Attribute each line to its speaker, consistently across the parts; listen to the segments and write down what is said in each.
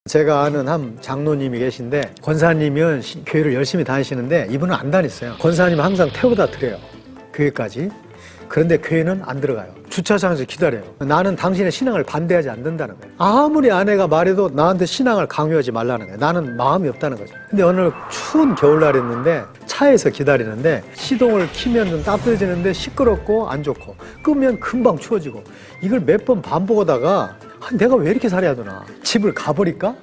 Speaker 1: 제가 아는 한 장로님이 계신데 권사님은 교회를 열심히 다니시는데 이분은 안 다녔어요. 권사님은 항상 태워다 드려요. 교회까지. 그런데 교회는 안 들어가요. 주차장에서 기다려요. 나는 당신의 신앙을 반대하지 않는다는 거예요. 아무리 아내가 말해도 나한테 신앙을 강요하지 말라는 거예요. 나는 마음이 없다는 거죠. 근데 어느 추운 겨울날이었는데 차에서 기다리는데 시동을 키면 좀 따뜻해지는데 시끄럽고 안 좋고 끄면 금방 추워지고 이걸 몇 번 반복하다가 내가 왜 이렇게 살아야 되나? 집을 가버릴까?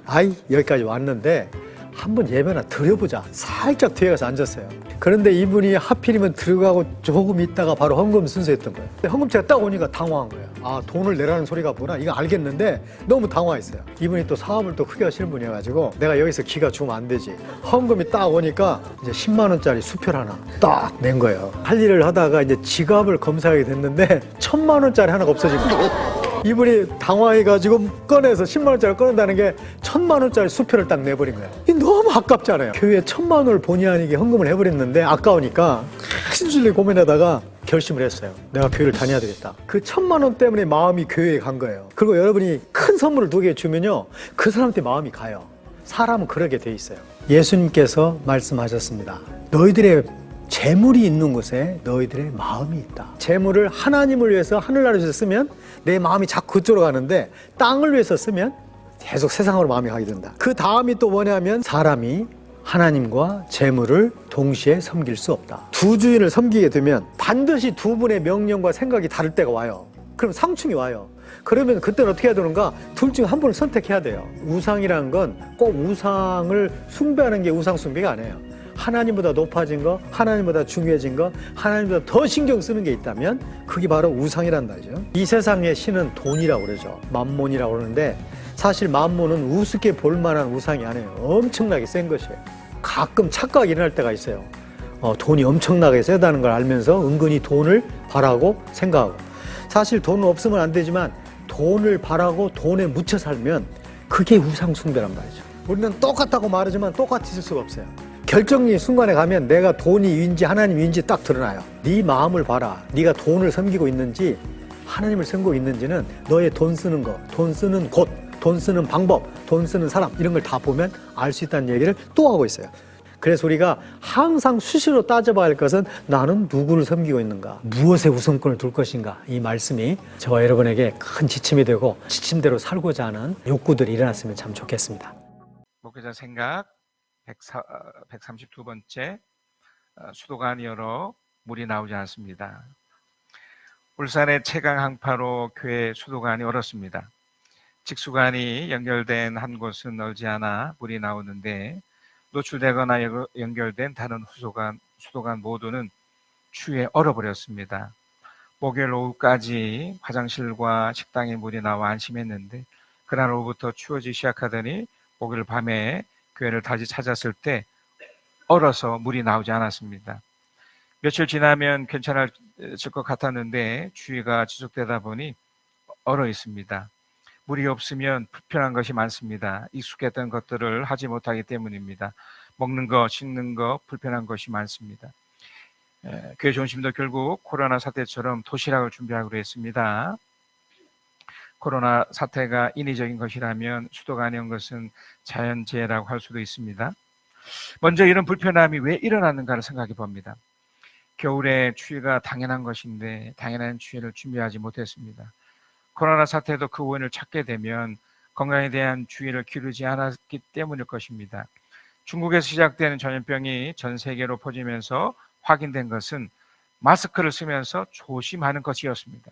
Speaker 1: 여기까지 왔는데 한번 예배나 드려보자. 살짝 뒤에 가서 앉았어요. 그런데 이분이 하필이면 들어가고 조금 있다가 바로 헌금 순서였던 거예요. 헌금차가 딱 오니까 당황한 거예요. 돈을 내라는 소리가 뭐나 이거 알겠는데 너무 당황했어요. 이분이 또 사업을 또 크게 하시는 분이어가지고 내가 여기서 기가 죽으면 안 되지. 헌금이 딱 오니까 이제 10만 원짜리 수표를 하나 딱 낸 거예요. 할 일을 하다가 이제 지갑을 검사하게 됐는데 1000만 원짜리 하나가 없어진 거예요. 이분이 당황해가지고 꺼내서 10만 원짜리 꺼낸다는 게 1000만 원짜리 수표를 딱 내버린 거예요. 너무 아깝잖아요. 교회에 1000만 원을 본의 아니게 헌금을 해버렸는데 아까우니까 큰줄리 고민하다가 결심을 했어요. 내가 교회를 다녀야 되겠다. 그 1000만 원 때문에 마음이 교회에 간 거예요. 그리고 여러분이 큰 선물을 2개 주면요, 그 사람한테 마음이 가요. 사람은 그러게 돼 있어요. 예수님께서 말씀하셨습니다. 너희들의 재물이 있는 곳에 너희들의 마음이 있다. 재물을 하나님을 위해서 하늘나라를 위해서 쓰면 내 마음이 자꾸 그쪽으로 가는데 땅을 위해서 쓰면 계속 세상으로 마음이 가게 된다. 그 다음이 또 뭐냐면 사람이 하나님과 재물을 동시에 섬길 수 없다. 두 주인을 섬기게 되면 반드시 두 분의 명령과 생각이 다를 때가 와요. 그럼 상충이 와요. 그러면 그때는 어떻게 해야 되는가? 둘 중 한 분을 선택해야 돼요. 우상이라는 건 꼭 우상을 숭배하는 게 우상 숭배가 아니에요. 하나님보다 높아진 거, 하나님보다 중요해진 거, 하나님보다 더 신경 쓰는 게 있다면 그게 바로 우상이란 말이죠. 이 세상의 신은 돈이라고 그러죠. 맘몬이라고 그러는데 사실 맘몬은 우습게 볼 만한 우상이 아니에요. 엄청나게 센 것이에요. 가끔 착각이 일어날 때가 있어요. 돈이 엄청나게 세다는 걸 알면서 은근히 돈을 바라고 생각하고, 사실 돈은 없으면 안 되지만 돈을 바라고 돈에 묻혀 살면 그게 우상 숭배란 말이죠. 우리는 똑같다고 말하지만 똑같을 수가 없어요. 결정적인 순간에 가면 내가 돈이 위인지 하나님 위인지 딱 드러나요. 네 마음을 봐라. 네가 돈을 섬기고 있는지 하나님을 섬기고 있는지는 너의 돈 쓰는 거, 돈 쓰는 곳, 돈 쓰는 방법, 돈 쓰는 사람, 이런 걸 다 보면 알 수 있다는 얘기를 또 하고 있어요. 그래서 우리가 항상 수시로 따져봐야 할 것은 나는 누구를 섬기고 있는가, 무엇에 우선권을 둘 것인가. 이 말씀이 저와 여러분에게 큰 지침이 되고 지침대로 살고자 하는 욕구들이 일어났으면 참 좋겠습니다.
Speaker 2: 목회자 생각 132번째, 수도관이 열어 물이 나오지 않습니다. 울산의 채강 항파로 교회 수도관이 얼었습니다. 직수관이 연결된 한 곳은 얼지 않아 물이 나오는데 노출되거나 연결된 다른 수도관 모두는 추위에 얼어버렸습니다. 목요일 오후까지 화장실과 식당에 물이 나와 안심했는데 그날 오후부터 추워지기 시작하더니 목요일 밤에 교회를 다시 찾았을 때 얼어서 물이 나오지 않았습니다. 며칠 지나면 괜찮아질 것 같았는데 추위가 지속되다 보니 얼어 있습니다. 물이 없으면 불편한 것이 많습니다. 익숙했던 것들을 하지 못하기 때문입니다. 먹는 거, 씻는 거, 불편한 것이 많습니다. 교회 중심도 결국 코로나 사태처럼 도시락을 준비하기로 했습니다. 코로나 사태가 인위적인 것이라면 수도관이 온 것은 자연재해라고 할 수도 있습니다. 먼저 이런 불편함이 왜 일어났는가를 생각해 봅니다. 겨울에 추위가 당연한 것인데 당연한 추위를 준비하지 못했습니다. 코로나 사태도 그 원인을 찾게 되면 건강에 대한 주의를 기울이지 않았기 때문일 것입니다. 중국에서 시작되는 전염병이 전 세계로 퍼지면서 확인된 것은 마스크를 쓰면서 조심하는 것이었습니다.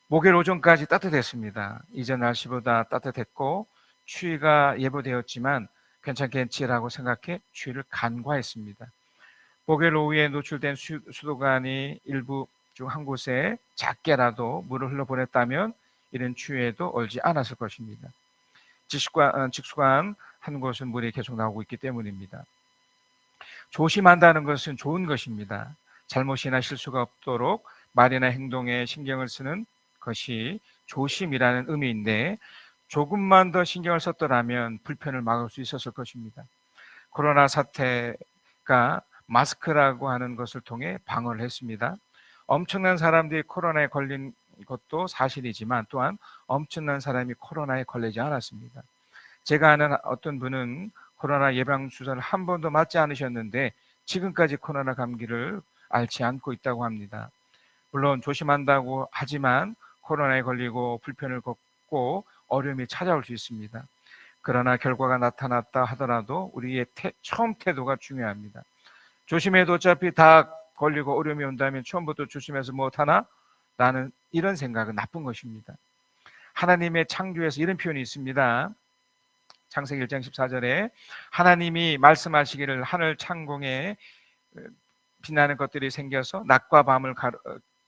Speaker 2: 목요일 오전까지 따뜻했습니다. 이전 날씨보다 따뜻했고 추위가 예보되었지만 괜찮겠지라고 생각해 추위를 간과했습니다. 목요일 오후에 노출된 수도관이 일부 중 한 곳에 작게라도 물을 흘러보냈다면 이런 추위에도 얼지 않았을 것입니다. 직수관 한 곳은 물이 계속 나오고 있기 때문입니다. 조심한다는 것은 좋은 것입니다. 잘못이나 실수가 없도록 말이나 행동에 신경을 쓰는 것이 조심이라는 의미인데 조금만 더 신경을 썼더라면 불편을 막을 수 있었을 것입니다. 코로나 사태가 마스크라고 하는 것을 통해 방어를 했습니다. 엄청난 사람들이 코로나에 걸린 것도 사실이지만 또한 엄청난 사람이 코로나에 걸리지 않았습니다. 제가 아는 어떤 분은 코로나 예방 주사를 한 번도 맞지 않으셨는데 지금까지 코로나 감기를 앓지 않고 있다고 합니다. 물론 조심한다고 하지만 코로나에 걸리고 불편을 겪고 어려움이 찾아올 수 있습니다. 그러나 결과가 나타났다 하더라도 우리의 처음 태도가 중요합니다. 조심해도 어차피 다 걸리고 어려움이 온다면 처음부터 조심해서 못하나? 나는 이런 생각은 나쁜 것입니다. 하나님의 창조에서 이런 표현이 있습니다. 창세기 1장 14절에 하나님이 말씀하시기를 하늘 창공에 빛나는 것들이 생겨서 낮과 밤을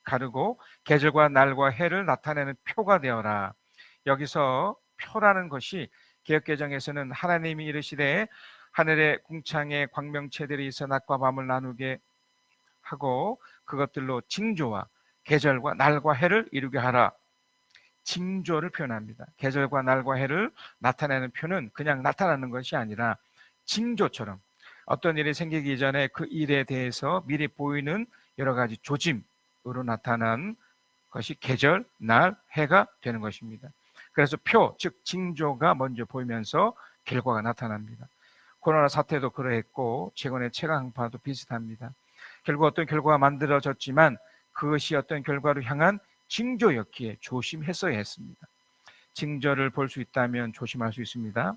Speaker 2: 가르고 계절과 날과 해를 나타내는 표가 되어라. 여기서 표라는 것이 개역개정에서는 하나님이 이르시되 하늘의 궁창에 광명체들이 있어 낮과 밤을 나누게 하고 그것들로 징조와 계절과 날과 해를 이루게 하라. 징조를 표현합니다. 계절과 날과 해를 나타내는 표는 그냥 나타나는 것이 아니라 징조처럼 어떤 일이 생기기 전에 그 일에 대해서 미리 보이는 여러 가지 조짐으로 나타난 것이 계절, 날, 해가 되는 것입니다. 그래서 표, 즉 징조가 먼저 보이면서 결과가 나타납니다. 코로나 사태도 그러했고 최근의 최강 항파도 비슷합니다. 결국 어떤 결과가 만들어졌지만 그것이 어떤 결과로 향한 징조였기에 조심했어야 했습니다. 징조를 볼 수 있다면 조심할 수 있습니다.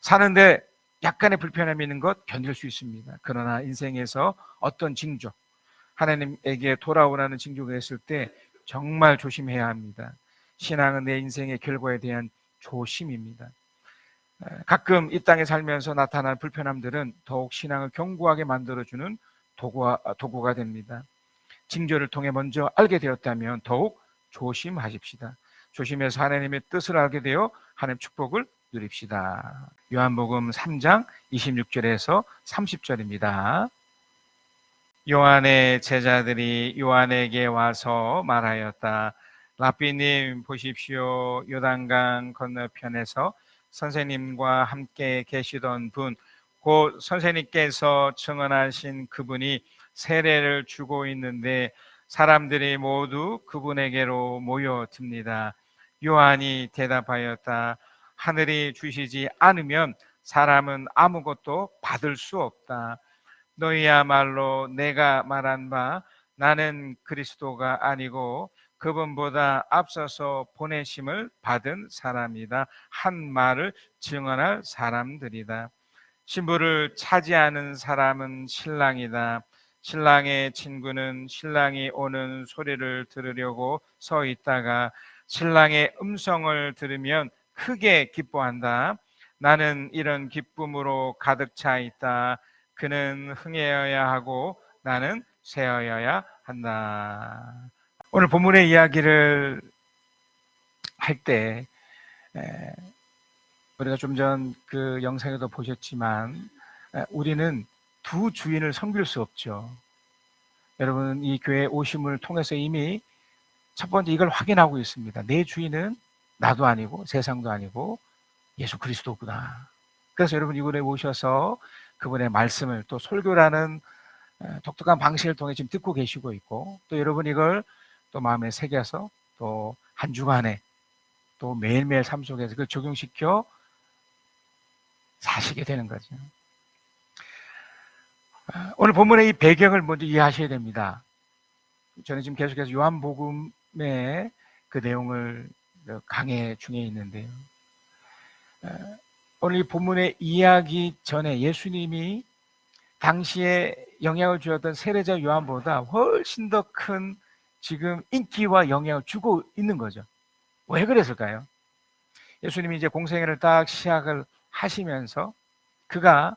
Speaker 2: 사는데 약간의 불편함이 있는 것 견딜 수 있습니다. 그러나 인생에서 어떤 징조, 하나님에게 돌아오라는 징조가 있을 때 정말 조심해야 합니다. 신앙은 내 인생의 결과에 대한 조심입니다. 가끔 이 땅에 살면서 나타난 불편함들은 더욱 신앙을 견고하게 만들어주는 도구가 됩니다. 징조를 통해 먼저 알게 되었다면 더욱 조심하십시다. 조심해서 하나님의 뜻을 알게 되어 하나님의 축복을 누립시다. 요한복음 3장 26절에서 30절입니다. 요한의 제자들이 요한에게 와서 말하였다. 라삐님 보십시오. 요단강 건너편에서 선생님과 함께 계시던 분, 곧 선생님께서 증언하신 그분이 세례를 주고 있는데 사람들이 모두 그분에게로 모여듭니다. 요한이 대답하였다. 하늘이 주시지 않으면 사람은 아무것도 받을 수 없다. 너희야말로 내가 말한 바 나는 그리스도가 아니고 그분보다 앞서서 보내심을 받은 사람이다 한 말을 증언할 사람들이다. 신부를 차지하는 사람은 신랑이다. 신랑의 친구는 신랑이 오는 소리를 들으려고 서 있다가 신랑의 음성을 들으면 크게 기뻐한다. 나는 이런 기쁨으로 가득 차 있다. 그는 흥해여야 하고 나는 쇠하여야 한다. 오늘 본문의 이야기를 할 때 우리가 좀 전 그 영상에도 보셨지만 우리는 두 주인을 섬길 수 없죠. 여러분 이 교회 오심을 통해서 이미 첫 번째 이걸 확인하고 있습니다. 내 주인은 나도 아니고 세상도 아니고 예수 그리스도구나. 그래서 여러분 이곳에 오셔서 그분의 말씀을 또 설교라는 독특한 방식을 통해 지금 듣고 계시고 있고 또 여러분 이걸 또 마음에 새겨서 또 한 주간에 또 매일매일 삶 속에서 그걸 적용시켜 사시게 되는 거죠. 오늘 본문의 이 배경을 먼저 이해하셔야 됩니다. 저는 지금 계속해서 요한복음의 그 내용을 강해 중에 있는데요. 오늘 이 본문의 이야기 전에 예수님이 당시에 영향을 주었던 세례자 요한보다 훨씬 더 큰 지금 인기와 영향을 주고 있는 거죠. 왜 그랬을까요? 예수님이 이제 공생애를 딱 시작을 하시면서 그가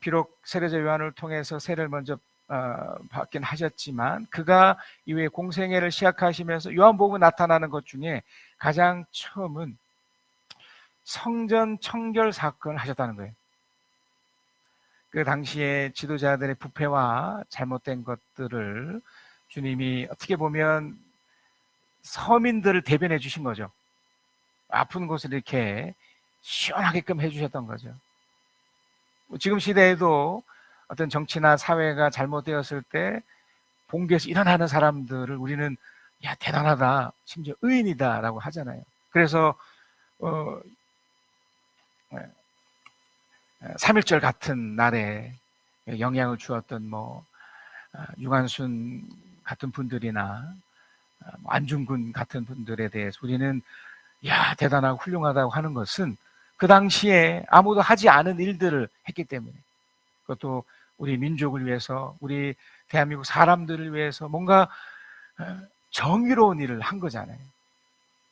Speaker 2: 비록 세례자 요한을 통해서 세례를 먼저 받긴 하셨지만 그가 이후에 공생애를 시작하시면서 요한복음에 나타나는 것 중에 가장 처음은 성전 청결 사건을 하셨다는 거예요. 그 당시에 지도자들의 부패와 잘못된 것들을 주님이 어떻게 보면 서민들을 대변해 주신 거죠. 아픈 곳을 이렇게 시원하게끔 해주셨던 거죠. 지금 시대에도 어떤 정치나 사회가 잘못되었을 때 봉기에서 일어나는 사람들을 우리는 야 대단하다, 심지어 의인이다라고 하잖아요. 그래서 3.1절 같은 날에 영향을 주었던 유관순 같은 분들이나 안중근 같은 분들에 대해서 우리는 야 대단하고 훌륭하다고 하는 것은 그 당시에 아무도 하지 않은 일들을 했기 때문에, 그것도 우리 민족을 위해서, 우리 대한민국 사람들을 위해서 뭔가 정의로운 일을 한 거잖아요.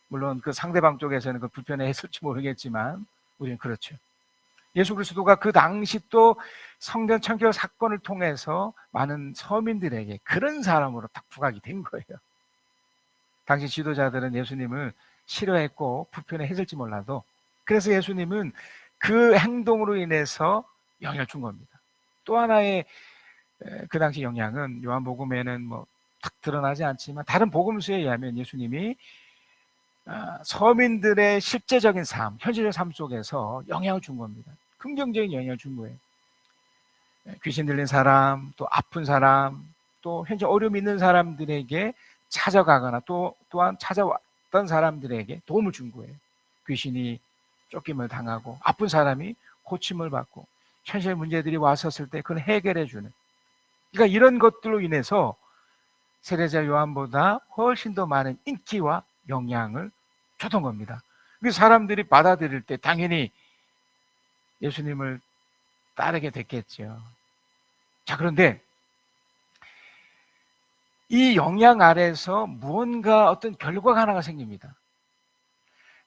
Speaker 2: 물론 그 상대방 쪽에서는 그 불편해했을지 모르겠지만 우리는 그렇죠. 예수 그리스도가 그 당시 또 성전 청결 사건을 통해서 많은 서민들에게 그런 사람으로 딱 부각이 된 거예요. 당시 지도자들은 예수님을 싫어했고 불편해했을지 몰라도, 그래서 예수님은 그 행동으로 인해서 영향을 준 겁니다. 또 하나의 그 당시 영향은 요한복음에는 딱 드러나지 않지만 다른 복음서에 의하면 예수님이 서민들의 실제적인 삶, 현실적 삶 속에서 영향을 준 겁니다. 긍정적인 영향을 준 거예요. 귀신 들린 사람, 또 아픈 사람, 또 현재 어려움 있는 사람들에게 찾아가거나 또한 찾아왔던 사람들에게 도움을 준 거예요. 귀신이 쫓김을 당하고 아픈 사람이 고침을 받고 현실 문제들이 왔었을 때 그걸 해결해 주는, 그러니까 이런 것들로 인해서 세례자 요한보다 훨씬 더 많은 인기와 영향을 줬던 겁니다. 그래서 사람들이 받아들일 때 당연히 예수님을 따르게 됐겠죠. 자, 그런데 이 영향 아래서 무언가 어떤 결과가 하나가 생깁니다.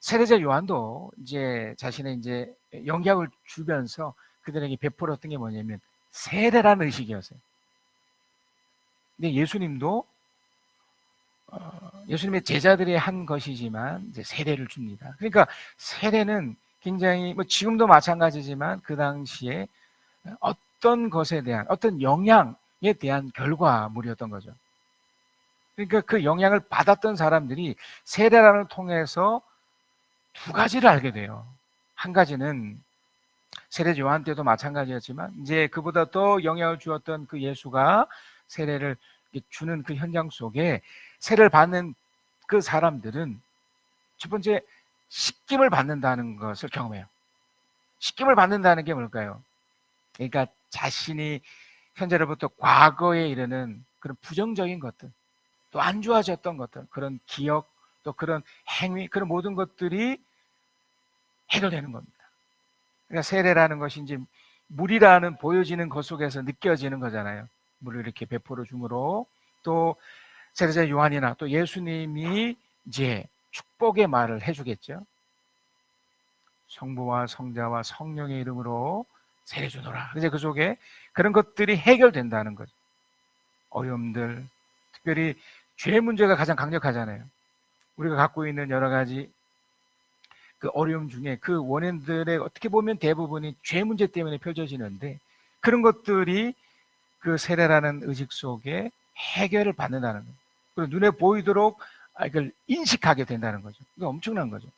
Speaker 2: 세례자 요한도 이제 자신의 이제 영향을 주면서 그들에게 베풀었던 게 뭐냐면 세례라는 의식이었어요. 근데 예수님도 예수님의 제자들이 한 것이지만 이제 세례를 줍니다. 그러니까 세례는 굉장히 지금도 마찬가지지만 그 당시에 어떤 것에 대한 어떤 영향에 대한 결과물이었던 거죠. 그러니까 그 영향을 받았던 사람들이 세례를 통해서 두 가지를 알게 돼요. 한 가지는 세례 요한 때도 마찬가지였지만 이제 그보다 더 영향을 주었던 그 예수가 세례를 주는 그 현장 속에 세례를 받는 그 사람들은 첫 번째 씻김을 받는다는 것을 경험해요. 씻김을 받는다는 게 뭘까요? 그러니까 자신이 현재로부터 과거에 이르는 그런 부정적인 것들, 또 안 좋아졌던 것들, 그런 기억, 또 그런 행위, 그런 모든 것들이 해결되는 겁니다. 그러니까 세례라는 것이 이제 물이라는 보여지는 것 속에서 느껴지는 거잖아요. 물을 이렇게 베풀어 줌으로, 또 세례자 요한이나 또 예수님이 이제 축복의 말을 해주겠죠. 성부와 성자와 성령의 이름으로 세례 주노라. 이제 그 속에 그런 것들이 해결된다는 거죠. 어려움들, 특별히 죄 문제가 가장 강력하잖아요. 우리가 갖고 있는 여러 가지 그 어려움 중에 그 원인들의 어떻게 보면 대부분이 죄 문제 때문에 펼쳐지는데, 그런 것들이 그 세례라는 의식 속에 해결을 받는다는 거예요. 그리고 눈에 보이도록 이걸 인식하게 된다는 거죠. 이거 엄청난 거죠.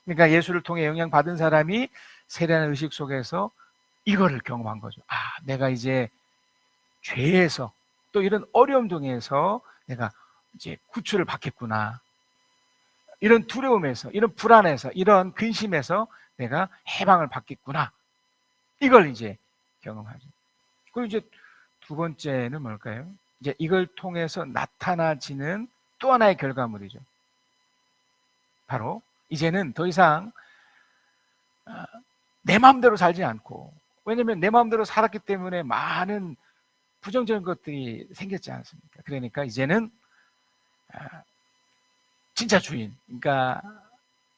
Speaker 2: 그러니까 예수를 통해 영향 받은 사람이 세례라는 의식 속에서 이거를 경험한 거죠. 내가 이제 죄에서 또 이런 어려움 중에서 내가 이제 구출을 받겠구나. 이런 두려움에서, 이런 불안에서, 이런 근심에서 내가 해방을 받겠구나. 이걸 이제 경험하죠. 그리고 이제 두 번째는 뭘까요? 이제 이걸 통해서 나타나지는 또 하나의 결과물이죠. 바로 이제는 더 이상 내 마음대로 살지 않고, 왜냐하면 내 마음대로 살았기 때문에 많은 부정적인 것들이 생겼지 않습니까? 그러니까 이제는 진짜 주인, 그러니까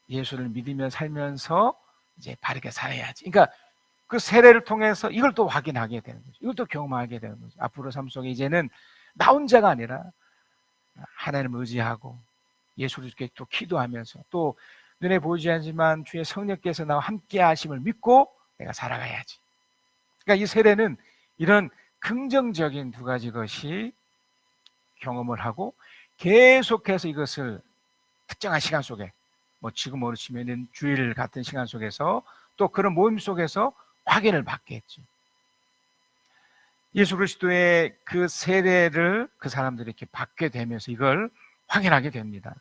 Speaker 2: 예수를 믿으며 살면서 이제 바르게 살아야지. 그러니까 그 세례를 통해서 이걸 또 확인하게 되는 거죠. 이걸 또 경험하게 되는 거죠. 앞으로 삶 속에 이제는 나 혼자가 아니라 하나님을 의지하고 예수를 또 기도하면서, 또 눈에 보이지 않지만 주의 성령께서 나와 함께 하심을 믿고 내가 살아가야지. 그러니까 이 세례는 이런 긍정적인 두 가지 것이 경험을 하고, 계속해서 이것을 특정한 시간 속에, 지금 모르시면 주일 같은 시간 속에서 또 그런 모임 속에서 확인을 받겠죠. 예수 그리스도의 그 세례를 그 사람들이 이렇게 받게 되면서 이걸 확인하게 됩니다.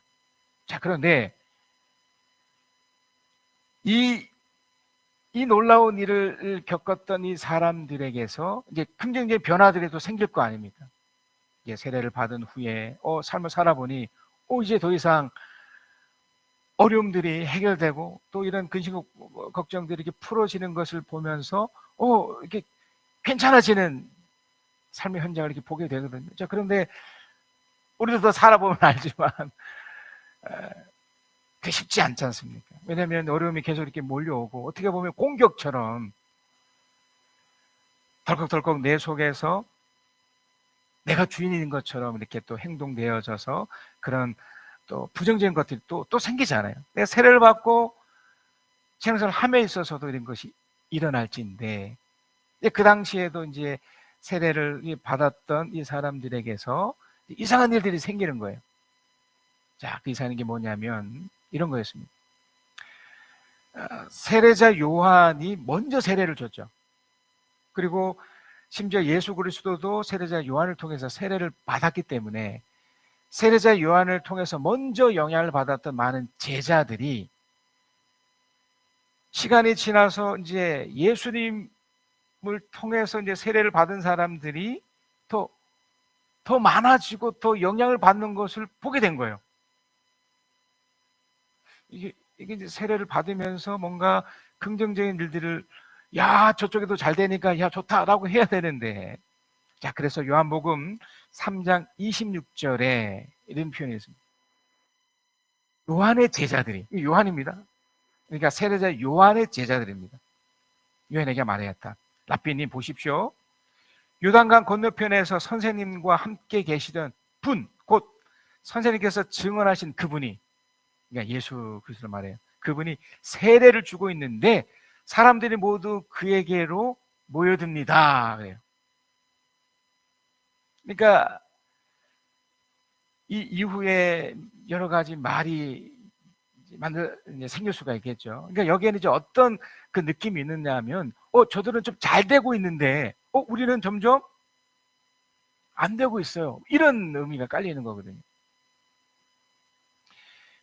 Speaker 2: 자, 그런데 이 이 놀라운 일을 겪었던 이 사람들에게서 이제 긍정적인 변화들이 또 생길 거 아닙니까? 이제 세례를 받은 후에 삶을 살아보니 이제 더 이상 어려움들이 해결되고 또 이런 근심 걱정들이 이렇게 풀어지는 것을 보면서 이렇게 괜찮아지는 삶의 현장을 이렇게 보게 되거든요. 자, 그런데 우리도 더 살아보면 알지만 그게 쉽지 않지 않습니까? 왜냐하면 어려움이 계속 이렇게 몰려오고 어떻게 보면 공격처럼 덜컥덜컥 내 속에서 내가 주인인 것처럼 이렇게 또 행동되어져서 그런 또 부정적인 것들이 또 생기잖아요. 내가 세례를 받고 신앙생활을 함에 있어서도 이런 것이 일어날지인데 그 당시에도 이제 세례를 받았던 이 사람들에게서 이상한 일들이 생기는 거예요. 자, 그 이상한 게 뭐냐면 이런 거였습니다. 세례자 요한이 먼저 세례를 줬죠. 그리고 심지어 예수 그리스도도 세례자 요한을 통해서 세례를 받았기 때문에 세례자 요한을 통해서 먼저 영향을 받았던 많은 제자들이 시간이 지나서 이제 예수님을 통해서 이제 세례를 받은 사람들이 더 많아지고 더 영향을 받는 것을 보게 된 거예요. 이게 이제 세례를 받으면서 뭔가 긍정적인 일들을 저쪽에도 잘 되니까 좋다라고 해야 되는데, 자, 그래서 요한복음 3장 26절에 이런 표현이 있습니다. 요한의 제자들이, 요한입니다. 그러니까 세례자 요한의 제자들입니다. 요한에게 말하였다. 랍비님 보십시오. 요단강 건너편에서 선생님과 함께 계시던 분, 곧 선생님께서 증언하신 그분이, 그러니까 예수 그리스도를 말해요. 그분이 세례를 주고 있는데 사람들이 모두 그에게로 모여듭니다. 그래요. 그러니까 이 이후에 여러 가지 말이 생길 수가 있겠죠. 그러니까 여기에는 이제 어떤 그 느낌이 있느냐 하면, 저들은 좀 잘 되고 있는데, 우리는 점점 안 되고 있어요. 이런 의미가 깔리는 거거든요.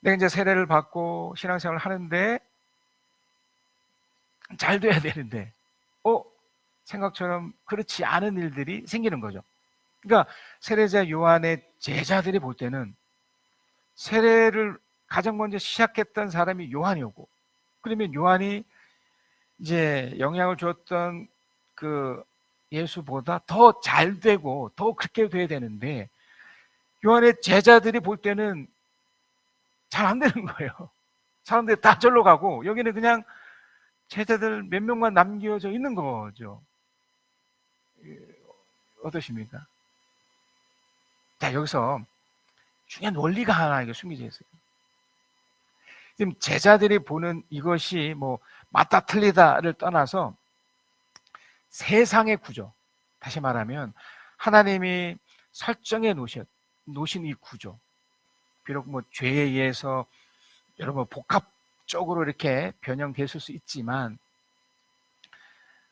Speaker 2: 내가 이제 세례를 받고 신앙생활을 하는데 잘 돼야 되는데, 생각처럼 그렇지 않은 일들이 생기는 거죠. 그러니까 세례자 요한의 제자들이 볼 때는 세례를 가장 먼저 시작했던 사람이 요한이었고, 그러면 요한이 이제 영향을 줬던 그 예수보다 더 잘 되고 더 그렇게 돼야 되는데, 요한의 제자들이 볼 때는 잘 안 되는 거예요. 사람들이 다 절로 가고 여기는 그냥 제자들 몇 명만 남겨져 있는 거죠. 어떠십니까? 자, 여기서 중요한 원리가 하나 이게 숨겨져 있어요. 지금 제자들이 보는 이것이 뭐 맞다 틀리다를 떠나서 세상의 구조, 다시 말하면 하나님이 설정해 놓으신 이 구조, 비록 뭐 죄에 의해서 여러분 복합적으로 이렇게 변형됐을 수 있지만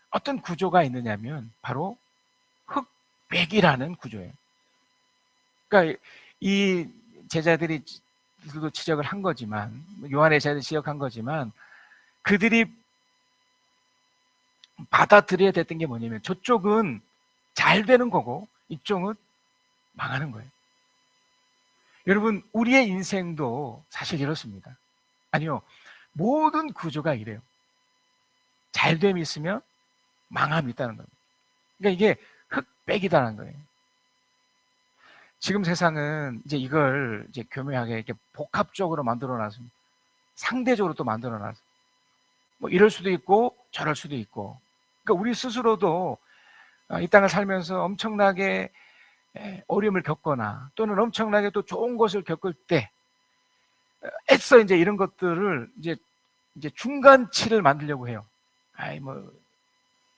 Speaker 2: 어떤 구조가 있느냐면 바로 흑백이라는 구조예요. 그러니까 이 제자들이 지적을 한 거지만, 요한의 제자들이 지적한 거지만, 그들이 받아들여야 됐던 게 뭐냐면 저쪽은 잘 되는 거고 이쪽은 망하는 거예요. 여러분, 우리의 인생도 사실 이렇습니다. 아니요, 모든 구조가 이래요. 잘됨이 있으면 망함이 있다는 겁니다. 그러니까 이게 흑백이다라는 거예요. 지금 세상은 이제 이걸 이제 교묘하게 이렇게 복합적으로 만들어 놨습니다. 상대적으로 또 만들어 놨어요. 뭐 이럴 수도 있고 저럴 수도 있고. 그러니까 우리 스스로도 이 땅을 살면서 엄청나게 어려움을 겪거나 또는 엄청나게 또 좋은 것을 겪을 때 애써 이제 이런 것들을 이제 중간치를 만들려고 해요. 아이 뭐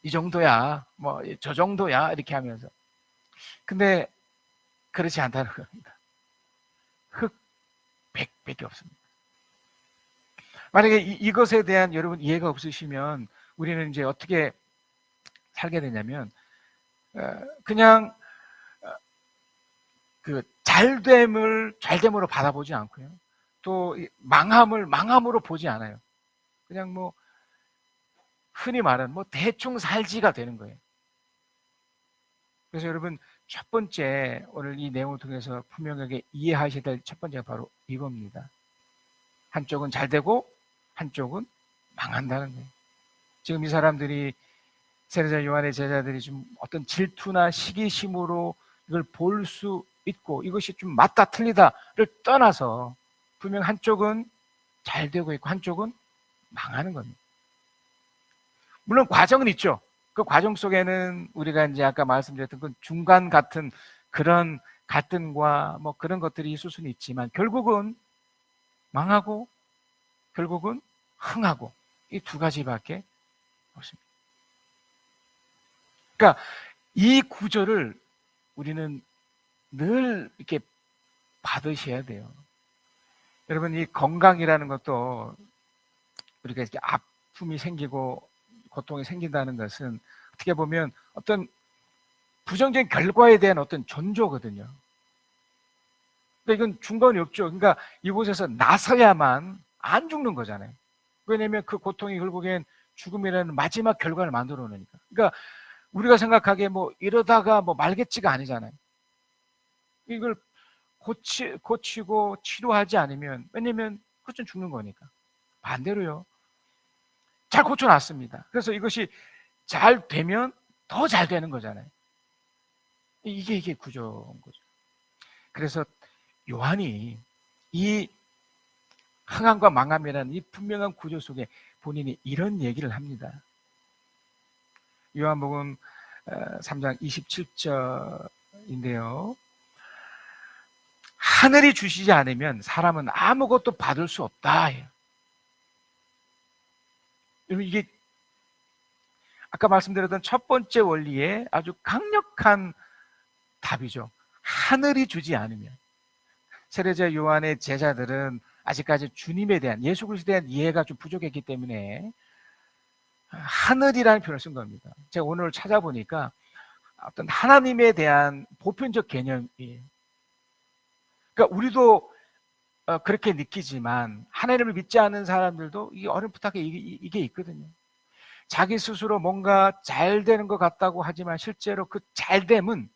Speaker 2: 이 정도야, 뭐 저 정도야 이렇게 하면서. 근데 그렇지 않다는 겁니다. 흑백밖에 없습니다. 만약에 이것에 대한 여러분 이해가 없으시면 우리는 이제 어떻게 살게 되냐면 그냥 그 잘됨으로 받아보지 않고요. 또 망함을 망함으로 보지 않아요. 그냥 뭐 흔히 말하는 뭐 대충 살지가 되는 거예요. 그래서 여러분, 첫 번째 오늘 이 내용을 통해서 분명하게 이해하셔야 될 첫 번째가 바로 이겁니다. 한쪽은 잘 되고 한쪽은 망한다는 거예요. 지금 이 사람들이, 세례자 요한의 제자들이 좀 어떤 질투나 시기심으로 이걸 볼 수 있고 이것이 좀 맞다 틀리다를 떠나서 분명 한쪽은 잘 되고 있고 한쪽은 망하는 겁니다. 물론 과정은 있죠. 그 과정 속에는 우리가 이제 아까 말씀드렸던 그 중간 같은 그런 갈등과 뭐 그런 것들이 있을 수는 있지만 결국은 망하고 결국은 흥하고 이 두 가지밖에 없습니다. 그러니까 이 구조를 우리는 늘 이렇게 받으셔야 돼요. 여러분, 이 건강이라는 것도 우리가 이렇게 아픔이 생기고 고통이 생긴다는 것은 어떻게 보면 어떤 부정적인 결과에 대한 어떤 전조거든요. 그러니까 이건 중간이 없죠. 그러니까 이곳에서 나서야만 안 죽는 거잖아요. 왜냐하면 그 고통이 결국엔 죽음이라는 마지막 결과를 만들어 놓으니까. 그러니까 우리가 생각하기에 뭐 이러다가 뭐 말겠지가 아니잖아요. 이걸 고치고 치료하지 않으면, 왜냐면 그것은 죽는 거니까. 반대로요, 잘 고쳐놨습니다. 그래서 이것이 잘 되면 더 잘 되는 거잖아요. 이게 구조인 거죠. 그래서 요한이 이 흥함과 망함이라는 이 분명한 구조 속에 본인이 이런 얘기를 합니다. 요한복음 3장 27절인데요. 하늘이 주시지 않으면 사람은 아무것도 받을 수 없다. 여러분, 이게 아까 말씀드렸던 첫 번째 원리의 아주 강력한 답이죠. 하늘이 주지 않으면. 세례자 요한의 제자들은 아직까지 주님에 대한, 예수 그리스도에 대한 이해가 좀 부족했기 때문에 하늘이라는 표현을 쓴 겁니다. 제가 오늘 찾아보니까 어떤 하나님에 대한 보편적 개념이에요. 그러니까 우리도 그렇게 느끼지만 하나님을 믿지 않는 사람들도 이게 어렴풋하게 이게 있거든요. 자기 스스로 뭔가 잘 되는 것 같다고 하지만 실제로 그 잘됨은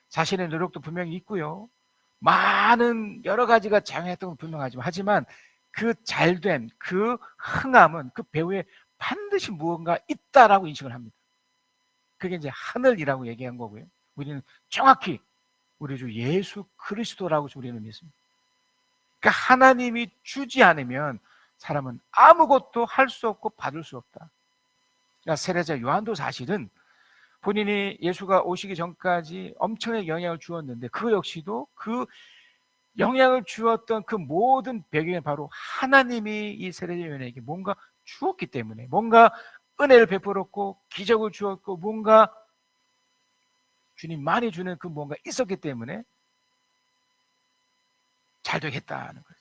Speaker 2: 자신의 노력도 분명히 있고요. 많은 여러 가지가 작용했던 건 분명하지만 하지만 그 잘됨, 그 흥함은 그 배후에 반드시 무언가 있다라고 인식을 합니다. 그게 이제 하늘이라고 얘기한 거고요. 우리는 정확히 우리 주 예수 그리스도라고 우리는 믿습니다. 그러니까 하나님이 주지 않으면 사람은 아무것도 할 수 없고 받을 수 없다. 그러니까 세례자 요한도 사실은 본인이 예수가 오시기 전까지 엄청나게 영향을 주었는데 그 역시도 그 영향을 주었던 그 모든 배경에 바로 하나님이 이 세례자 요한에게 뭔가 주었기 때문에, 뭔가 은혜를 베풀었고 기적을 주었고 뭔가 주님 많이 주는 그 뭔가 있었기 때문에 잘 되겠다는 거죠.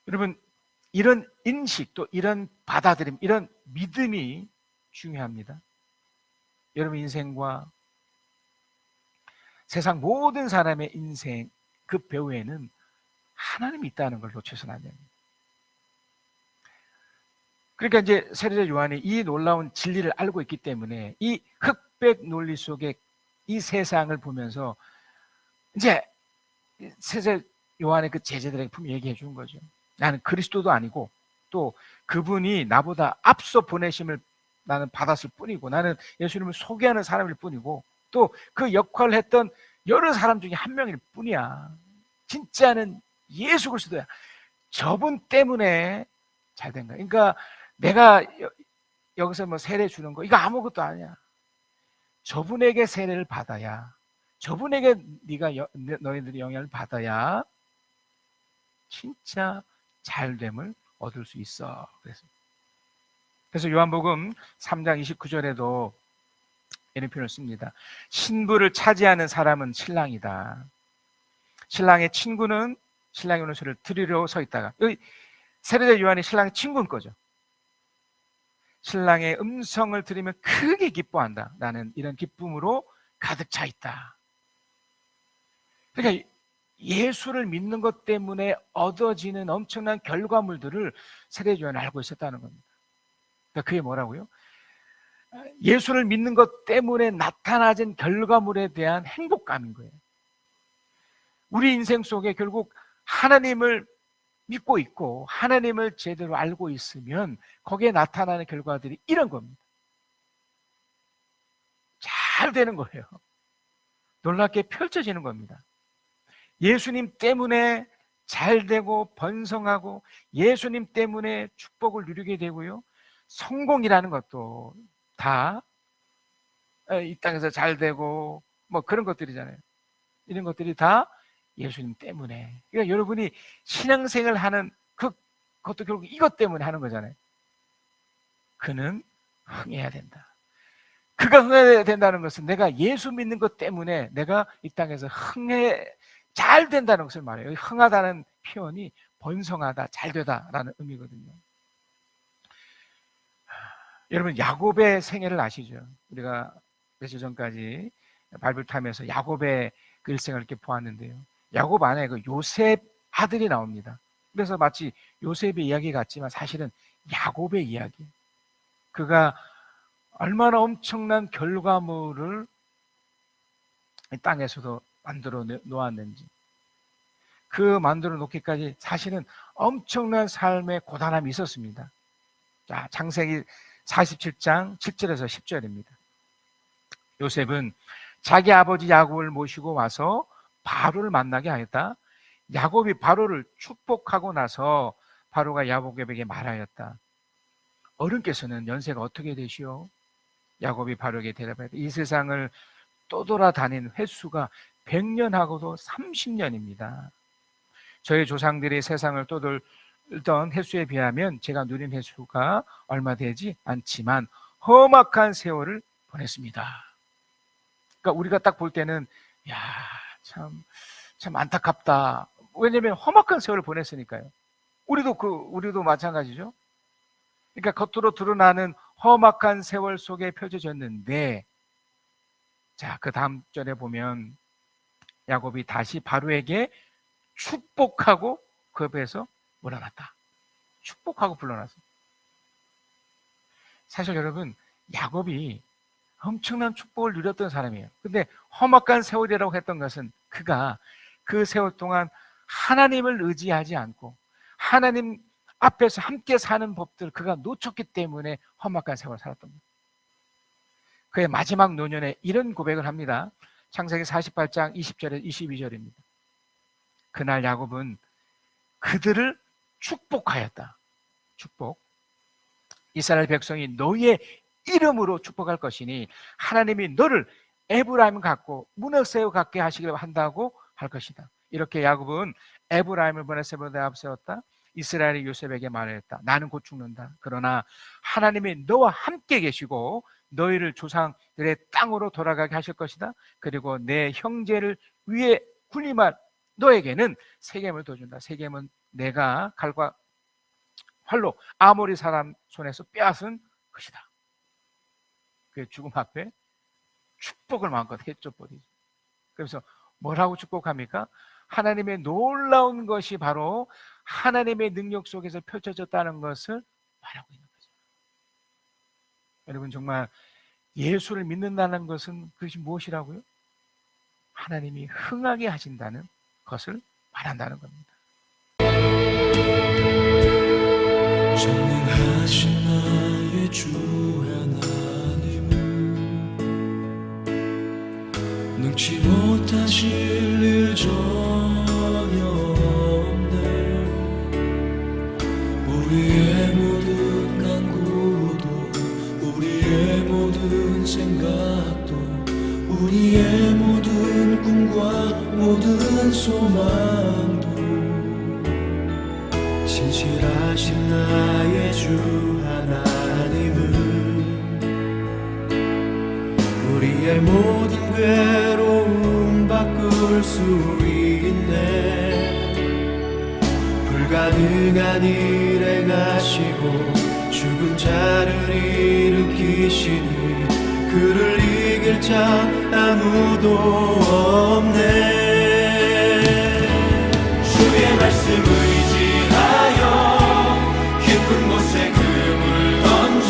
Speaker 2: 여러분, 이런 인식, 또 이런 받아들임, 이런 믿음이 중요합니다. 여러분 인생과 세상 모든 사람의 인생 그 배후에는 하나님이 있다는 걸 놓쳐서는 안 됩니다. 그러니까 이제 세례자 요한이 이 놀라운 진리를 알고 있기 때문에 이 흑백 논리 속에 이 세상을 보면서 이제 세례자 요한의 그 제자들에게 분명히 얘기해 준 거죠. 나는 그리스도도 아니고 또 그분이 나보다 앞서 보내심을 나는 받았을 뿐이고 나는 예수님을 소개하는 사람일 뿐이고 또 그 역할을 했던 여러 사람 중에 한 명일 뿐이야. 진짜는 예수 그리스도야. 저분 때문에 잘 된 거야. 그러니까 내가 여기서 뭐 세례 주는 거 이거 아무것도 아니야. 저분에게 세례를 받아야, 저분에게 너희들이 영향을 받아야 진짜 잘됨을 얻을 수 있어. 그래서 요한복음 3장 29절에도 이런 표현을 씁니다. 신부를 차지하는 사람은 신랑이다. 신랑의 친구는 신랑의 음료수를 드리러 서 있다가, 여기 세례자 요한이 신랑의 친구인 거죠. 신랑의 음성을 들으면 크게 기뻐한다. 나는 이런 기쁨으로 가득 차 있다. 그러니까 예수를 믿는 것 때문에 얻어지는 엄청난 결과물들을 세례자 요한은 알고 있었다는 겁니다. 그러니까 그게 뭐라고요? 예수를 믿는 것 때문에 나타나진 결과물에 대한 행복감인 거예요. 우리 인생 속에 결국 하나님을 믿고 있고 하나님을 제대로 알고 있으면 거기에 나타나는 결과들이 이런 겁니다. 잘 되는 거예요. 놀랍게 펼쳐지는 겁니다. 예수님 때문에 잘 되고 번성하고 예수님 때문에 축복을 누리게 되고요. 성공이라는 것도 다 이 땅에서 잘 되고 뭐 그런 것들이잖아요. 이런 것들이 다 예수님 때문에. 그러니까 여러분이 신앙생활 하는 그것도 결국 이것 때문에 하는 거잖아요. 그는 흥해야 된다. 그가 흥해야 된다는 것은 내가 예수 믿는 것 때문에 내가 이 땅에서 잘 된다는 것을 말해요. 흥하다는 표현이 번성하다, 잘 되다라는 의미거든요. 여러분 야곱의 생애를 아시죠? 우리가 며칠 전까지 바이블 타임에서 야곱의 그 일생을 이렇게 보았는데요. 야곱 안에 그 요셉 아들이 나옵니다. 그래서 마치 요셉의 이야기 같지만 사실은 야곱의 이야기. 그가 얼마나 엄청난 결과물을 이 땅에서도 만들어 놓았는지, 그 만들어 놓기까지 사실은 엄청난 삶의 고단함이 있었습니다. 자, 창세기 47장 7절에서 10절입니다. 요셉은 자기 아버지 야곱을 모시고 와서 바로를 만나게 하였다. 야곱이 바로를 축복하고 나서 바로가 야곱에게 말하였다. 어른께서는 연세가 어떻게 되시오? 야곱이 바로에게 대답하였다. 이 세상을 떠돌아다닌 횟수가 100년하고도 30년입니다. 저희 조상들이 세상을 떠돌던 횟수에 비하면 제가 누린 횟수가 얼마 되지 않지만 험악한 세월을 보냈습니다. 그러니까 우리가 딱 볼 때는 참 안타깝다. 왜냐하면 험악한 세월을 보냈으니까요. 우리도 마찬가지죠. 그러니까 겉으로 드러나는 험악한 세월 속에 펼쳐졌는데, 자, 그 다음 절에 보면 야곱이 다시 바로에게 축복하고 그 옆에서 물어났다. 축복하고 불러놨어. 사실 여러분, 야곱이 엄청난 축복을 누렸던 사람이에요. 근데 험악한 세월이라고 했던 것은 그가 그 세월 동안 하나님을 의지하지 않고 하나님 앞에서 함께 사는 법들 그가 놓쳤기 때문에 험악한 세월을 살았던 거예요. 그의 마지막 노년에 이런 고백을 합니다. 창세기 48장 20절에서 22절입니다. 그날 야곱은 그들을 축복하였다. 축복. 이스라엘 백성이 너희의 이름으로 축복할 것이니 하나님이 너를 에브라임 같고 문하세우 같게 하시기를 한다고 할 것이다. 이렇게 야곱은 에브라임을 문하세우에 앞세웠다. 이스라엘이 요셉에게 말했다. 나는 곧 죽는다. 그러나 하나님이 너와 함께 계시고 너희를 조상들의 땅으로 돌아가게 하실 것이다. 그리고 내 형제를 위에 군림할 너에게는 세겜을 더 준다. 세겜은 내가 칼과 활로 아모리 사람 손에서 빼앗은 것이다. 그 죽음 앞에 축복을 마음껏 해줘버리죠. 그래서 뭐라고 축복합니까? 하나님의 놀라운 것이 바로 하나님의 능력 속에서 펼쳐졌다는 것을 말하고 있는 거죠. 여러분, 정말 예수를 믿는다는 것은 그것이 무엇이라고요? 하나님이 흥하게 하신다는 것을 말한다는 겁니다.
Speaker 3: 전능하신 나의 주 하나님은 능치 못하실 일 전혀 없네. 우리의 모든 간구도 우리의 모든 생각도 우리의 모든 꿈과 모든 소망도 신실하신 나의 주 하나님은 우리의 모든 괴로움 바꿀 수 있네. 불가능한 일 행하시고 죽은 자를 일으키시니 그를 이길 자 아무도 없네. 주의 말씀 의지하여 깊은 곳에 금을 던져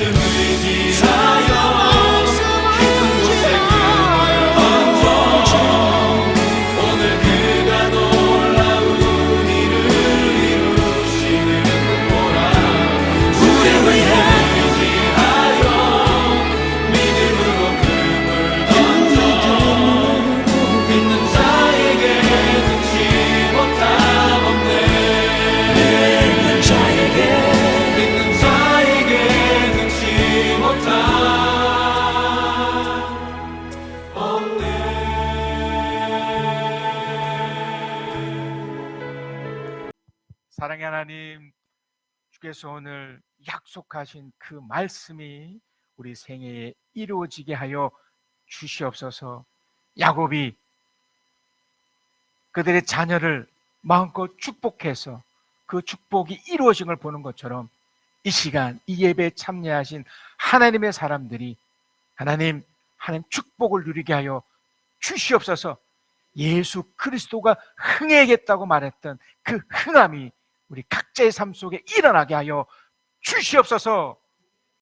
Speaker 3: 말씀 의지하여 깊은 곳에 금을 던져 오늘 그가 놀라운 일을 이루시는 보라. 우리 위해 의지하여 믿음으로 금을 던져 믿는 자에게 능치 못함 없네. 믿는 자에게 능치 못함 없네.
Speaker 2: 사랑의 하나님, 주께서 오늘 약속하신 그 말씀이 우리 생애에 이루어지게 하여 주시옵소서. 야곱이 그들의 자녀를 마음껏 축복해서 그 축복이 이루어진 걸 보는 것처럼 이 시간 이 예배에 참여하신 하나님의 사람들이 하나님 축복을 누리게 하여 주시옵소서. 예수 그리스도가 흥해야겠다고 말했던 그 흥함이 우리 각자의 삶 속에 일어나게 하여 주시옵소서.